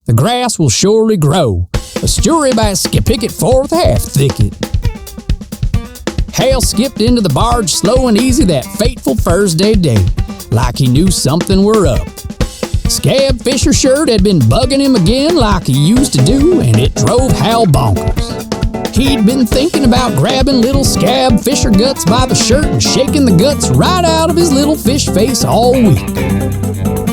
The grass will surely grow. A story by Skip-Picket Fourth Half Thicket. Hal skipped into the barge slow and easy that fateful Thursday day, like he knew something were up. Scab Fisher Shirt had been bugging him again like he used to do, and it drove Hal bonkers. He'd been thinking about grabbing little Scab Fisher Guts by the shirt and shaking the guts right out of his little fish face all week.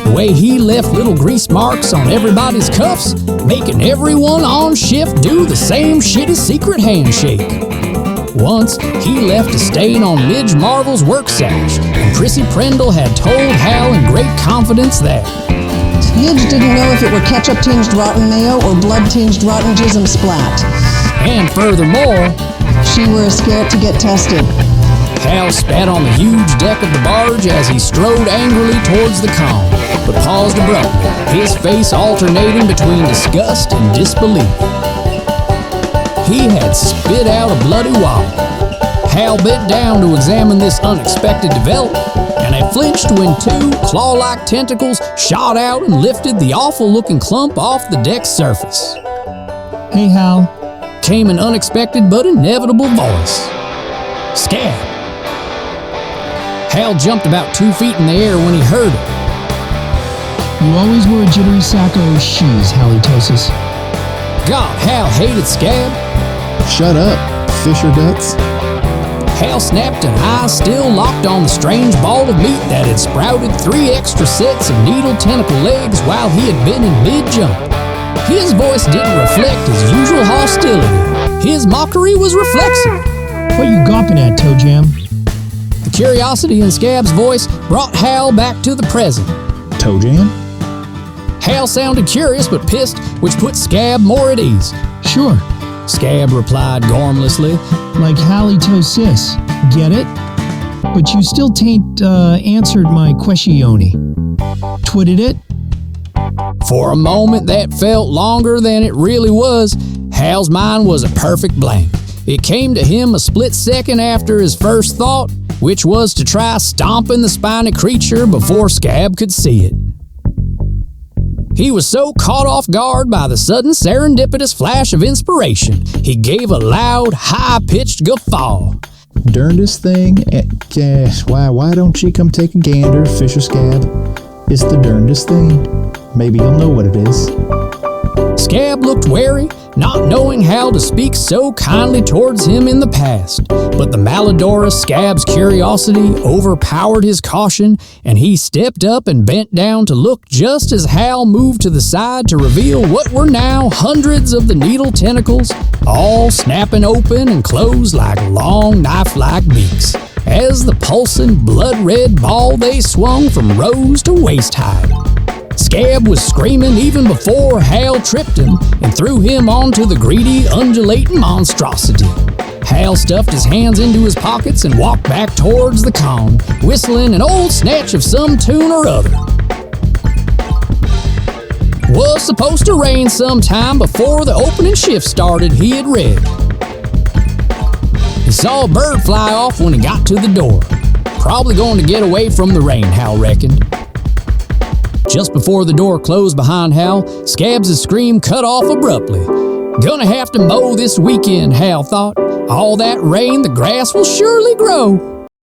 The way he left little grease marks on everybody's cuffs, making everyone on shift do the same shitty secret handshake. Once, he left a stain on Midge Marvel's work sash, and Prissy Prendle had told Hal in great confidence that Midge didn't know if it were ketchup-tinged rotten mayo or blood-tinged rotten jism splat. And furthermore, she were scared to get tested. Hal spat on the huge deck of the barge as he strode angrily towards the calm, but paused abruptly, his face alternating between disgust and disbelief. He had spit out a bloody wad. Hal bent down to examine this unexpected development, and they flinched when two claw-like tentacles shot out and lifted the awful-looking clump off the deck's surface. "Hey, Hal," came an unexpected but inevitable voice. Scab. Hal jumped about 2 feet in the air when he heard it. "You always wore a jittery sack of shoes, Halitosis." God, Hal hated Scab. Shut up, Fisher Guts. Hal snapped, and eyes still locked on the strange ball of meat that had sprouted 3 extra sets of needle tentacle legs while he had been in mid-jump. His voice didn't reflect his usual hostility. His mockery was reflexive. "What you gawping at, Toe Jam?" The curiosity in Scab's voice brought Hal back to the present. Toe Jam? Hal sounded curious but pissed, which put Scab more at ease. "Sure. Scab replied gormlessly. Like Halitosis. Get it? But you still tain't answered my questione. Twitted it?" For a moment that felt longer than it really was, Hal's mind was a perfect blank. It came to him a split second after his first thought, which was to try stomping the spiny creature before Scab could see it. He was so caught off guard by the sudden serendipitous flash of inspiration, he gave a loud, high-pitched guffaw. Darndest thing. Why don't you come take a gander, Fisher Scab? It's the darndest thing. Maybe you'll know what it is. Scab looked wary, not knowing how to speak so kindly towards him in the past. But the malodorous Scab's curiosity overpowered his caution, and he stepped up and bent down to look just as Hal moved to the side to reveal what were now hundreds of the needle tentacles, all snapping open and closed like long knife-like beaks, as the pulsing blood-red ball they swung from rose to waist-high. Scab was screaming even before Hal tripped him and threw him onto the greedy, undulating monstrosity. Hal stuffed his hands into his pockets and walked back towards the con, whistling an old snatch of some tune or other. Was supposed to rain sometime before the opening shift started, he had read. He saw a bird fly off when he got to the door. Probably going to get away from the rain, Hal reckoned. Just before the door closed behind Hal, Scabs' scream cut off abruptly. Gonna have to mow this weekend, Hal thought. All that rain, the grass will surely grow.